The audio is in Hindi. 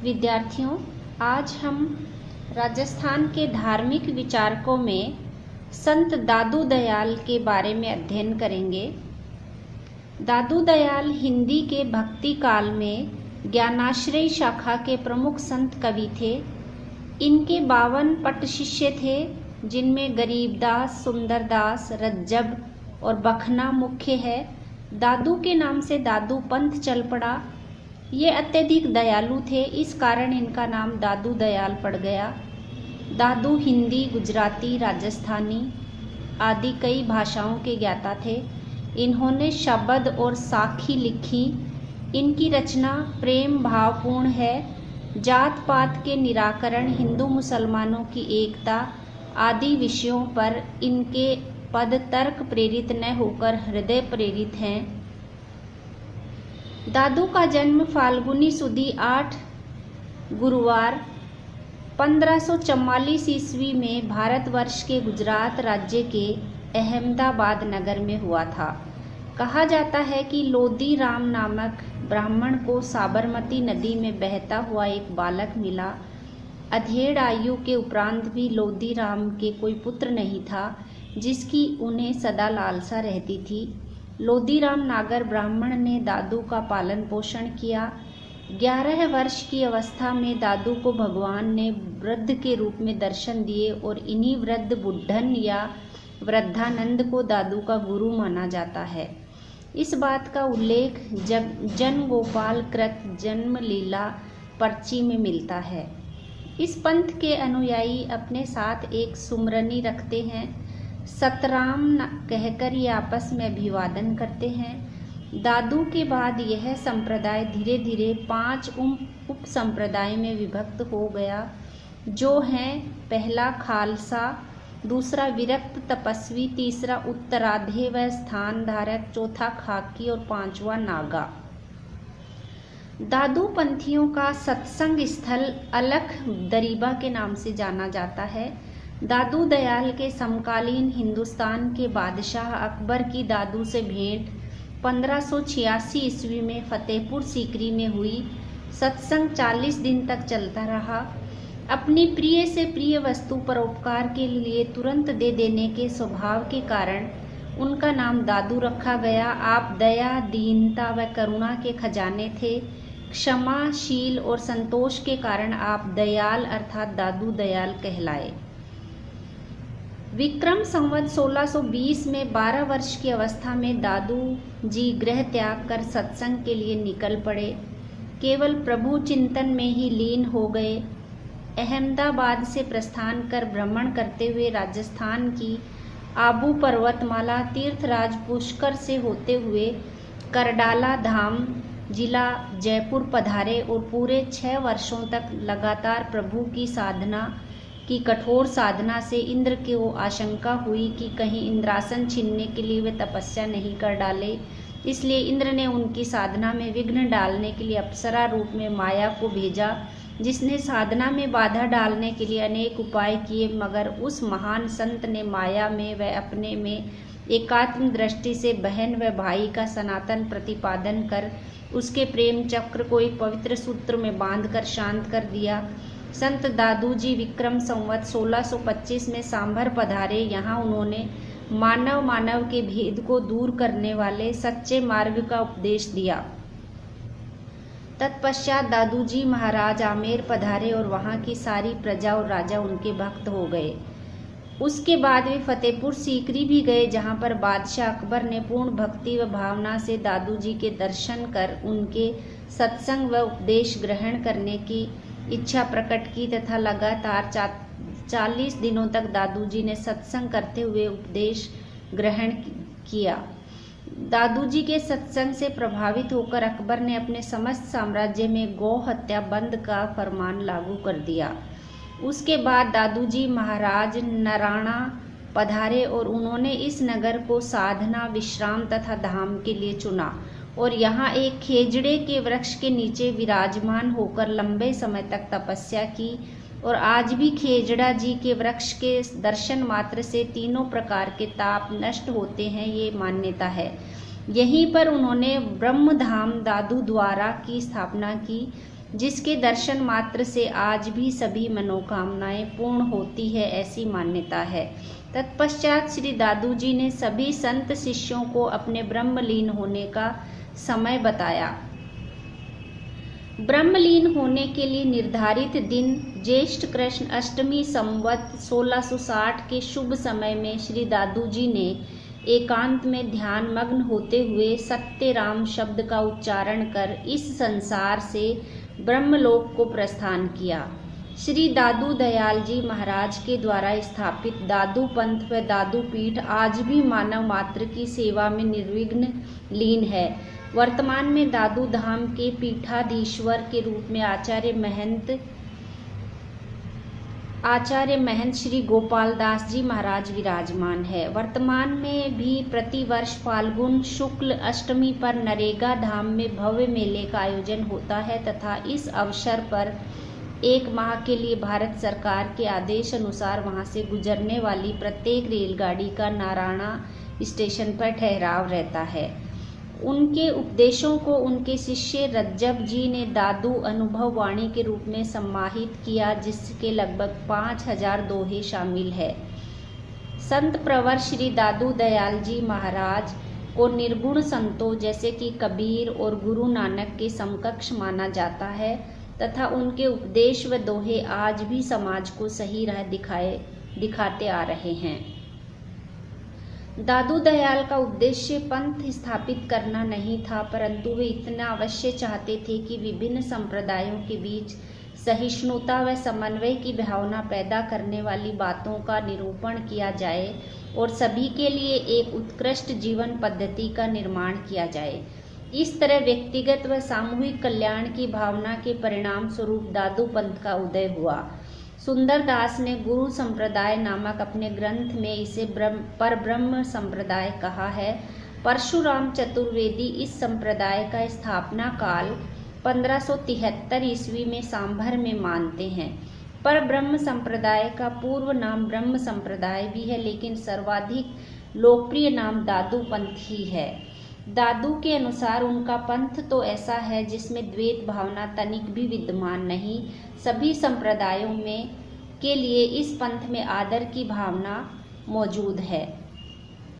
विद्यार्थियों, आज हम राजस्थान के धार्मिक विचारकों में संत दादू दयाल के बारे में अध्ययन करेंगे। दादू दयाल हिंदी के भक्ति काल में ज्ञानाश्रयी शाखा के प्रमुख संत कवि थे। इनके 52 पट शिष्य थे, जिनमें गरीबदास, सुंदरदास, रज्जब और बखना मुख्य है। दादू के नाम से दादू पंथ चल पड़ा। ये अत्यधिक दयालु थे, इस कारण इनका नाम दादू दयाल पड़ गया। दादू हिंदी, गुजराती, राजस्थानी आदि कई भाषाओं के ज्ञाता थे। इन्होंने शब्द और साखी लिखी। इनकी रचना प्रेम भावपूर्ण है। जात पात के निराकरण, हिंदू मुसलमानों की एकता आदि विषयों पर इनके पद तर्क प्रेरित न होकर हृदय प्रेरित हैं। दादू का जन्म फाल्गुनी सुदी 8 गुरुवार 1544 ईस्वी में भारतवर्ष के गुजरात राज्य के अहमदाबाद नगर में हुआ था। कहा जाता है कि लोदी राम नामक ब्राह्मण को साबरमती नदी में बहता हुआ एक बालक मिला। अधेड़ आयु के उपरांत भी लोदी राम के कोई पुत्र नहीं था, जिसकी उन्हें सदा लालसा रहती थी। लोदीराम नागर ब्राह्मण ने दादू का पालन पोषण किया। 11 वर्ष की अवस्था में दादू को भगवान ने वृद्ध के रूप में दर्शन दिए और इन्हीं वृद्ध बुढ़न या वृद्धानंद को दादू का गुरु माना जाता है। इस बात का उल्लेख जब जन गोपाल कृत जन्म लीला पर्ची में मिलता है। इस पंथ के अनुयायी अपने साथ एक सुमरनी रखते हैं। सतराम कहकर ये आपस में अभिवादन करते हैं। दादू के बाद यह संप्रदाय धीरे धीरे 5 उप संप्रदाय में विभक्त हो गया, जो हैं पहला खालसा, दूसरा विरक्त तपस्वी, तीसरा उत्तराधे व स्थान धारक, चौथा खाकी और 5वां नागा। दादू पंथियों का सत्संग स्थल अलख दरीबा के नाम से जाना जाता है। दादू दयाल के समकालीन हिंदुस्तान के बादशाह अकबर की दादू से भेंट 1586 ईस्वी में फतेहपुर सीकरी में हुई। सत्संग 40 दिन तक चलता रहा। अपनी प्रिय से प्रिय वस्तु परोपकार के लिए तुरंत दे देने के स्वभाव के कारण उनका नाम दादू रखा गया। आप दया, दीनता व करुणा के खजाने थे। क्षमाशील और संतोष के कारण आप दयाल अर्थात दादू दयाल कहलाए। विक्रम संवत 1620 में 12 वर्ष की अवस्था में दादू जी गृह त्याग कर सत्संग के लिए निकल पड़े। केवल प्रभु चिंतन में ही लीन हो गए। अहमदाबाद से प्रस्थान कर भ्रमण करते हुए राजस्थान की आबू पर्वतमाला, तीर्थराज पुष्कर से होते हुए करडाला धाम जिला जयपुर पधारे और पूरे 6 वर्षों तक लगातार प्रभु की साधना की कठोर साधना से इंद्र को आशंका हुई कि कहीं इंद्रासन छीनने के लिए वे तपस्या नहीं कर डाले। इसलिए इंद्र ने उनकी साधना में विघ्न डालने के लिए अप्सरा रूप में माया को भेजा, जिसने साधना में बाधा डालने के लिए अनेक उपाय किए, मगर उस महान संत ने माया में व अपने में एकात्म दृष्टि से बहन व भाई का सनातन प्रतिपादन कर उसके प्रेम चक्र को एक पवित्र सूत्र में बांधकर शांत कर दिया। संत दादू जी विक्रम संवत 1625 में सांभर पधारे। यहाँ उन्होंने मानव के भेद को दूर करने वाले सच्चे मार्ग का उपदेश दिया। तत्पश्चात दादू जी महाराज आमेर पधारे और वहाँ की सारी प्रजा और राजा उनके भक्त हो गए। उसके बाद वे फतेहपुर सीकरी भी गए, जहाँ पर बादशाह अकबर ने पूर्ण भक्ति व भावना से दादू जी के दर्शन कर उनके सत्संग व उपदेश ग्रहण करने की इच्छा प्रकट की तथा लगातार 40 दिनों तक दादू जी ने सत्संग करते हुए उपदेश ग्रहण किया। दादू जी के सत्संग से प्रभावित होकर अकबर ने अपने समस्त साम्राज्य में गौ हत्या बंद का फरमान लागू कर दिया। उसके बाद दादू जी महाराज नराणा पधारे और उन्होंने इस नगर को साधना, विश्राम तथा धाम के लिए चुना और यहाँ एक खेजड़े के वृक्ष के नीचे विराजमान होकर लंबे समय तक तपस्या की। और आज भी खेजड़ा जी के वृक्ष के दर्शन मात्र से तीनों प्रकार के ताप नष्ट होते हैं, ये मान्यता है। यहीं पर उन्होंने ब्रह्मधाम दादू द्वारा की स्थापना की। जिसके दर्शन मात्र से आज भी सभी मनोकामनाएं पूर्ण होती है, ऐसी मान्यता है। तत्पश्चात श्री दादू जी ने सभी संत शिष्यों को अपने ब्रह्मलीन होने का समय बताया। ब्रह्मलीन होने के लिए निर्धारित दिन ज्येष्ठ कृष्ण अष्टमी संवत 1660 के शुभ समय में श्री दादू जी ने एकांत में ध्यान मग्न होते हुए सत्य राम शब्द का उच्चारण कर इस संसार से ब्रह्मलोक को प्रस्थान किया। श्री दादू दयाल जी महाराज के द्वारा स्थापित दादू पंथ व दादू पीठ आज भी मानव मात्र की सेवा में निर्विघ्न लीन है। वर्तमान में दादू धाम के पीठाधीश्वर के रूप में आचार्य महंत श्री गोपाल दास जी महाराज विराजमान है। वर्तमान में भी प्रति वर्ष फाल्गुन शुक्ल अष्टमी पर नरेगा धाम में भव्य मेले का आयोजन होता है तथा इस अवसर पर 1 माह के लिए भारत सरकार के आदेश अनुसार वहां से गुजरने वाली प्रत्येक रेलगाड़ी का नारायणा स्टेशन पर ठहराव रहता है। उनके उपदेशों को उनके शिष्य रज्जब जी ने दादू अनुभव वाणी के रूप में सम्माहित किया, जिसके लगभग 5000 दोहे शामिल है। संत प्रवर श्री दादू दयाल जी महाराज को निर्गुण संतों जैसे कि कबीर और गुरु नानक के समकक्ष माना जाता है तथा उनके उपदेश व दोहे आज भी समाज को सही राह दिखाते आ रहे हैं। दादू दयाल का उद्देश्य पंथ स्थापित करना नहीं था, परंतु वे इतना अवश्य चाहते थे कि विभिन्न संप्रदायों के बीच सहिष्णुता व समन्वय की भावना पैदा करने वाली बातों का निरूपण किया जाए और सभी के लिए एक उत्कृष्ट जीवन पद्धति का निर्माण किया जाए। इस तरह व्यक्तिगत व सामूहिक कल्याण की भावना के परिणाम स्वरूप दादू पंथ का उदय हुआ। सुंदर दास ने गुरु संप्रदाय नामक अपने ग्रंथ में इसे परब्रह्म संप्रदाय कहा है। परशुराम चतुर्वेदी इस संप्रदाय का स्थापना काल 1573 ईस्वी में सांभर में मानते हैं। परब्रह्म संप्रदाय का पूर्व नाम ब्रह्म संप्रदाय भी है, लेकिन सर्वाधिक लोकप्रिय नाम दादू पंथ ही है। दादू के अनुसार उनका पंथ तो ऐसा है जिसमें द्वैत भावना तनिक भी विद्यमान नहीं। सभी संप्रदायों में के लिए इस पंथ में आदर की भावना मौजूद है।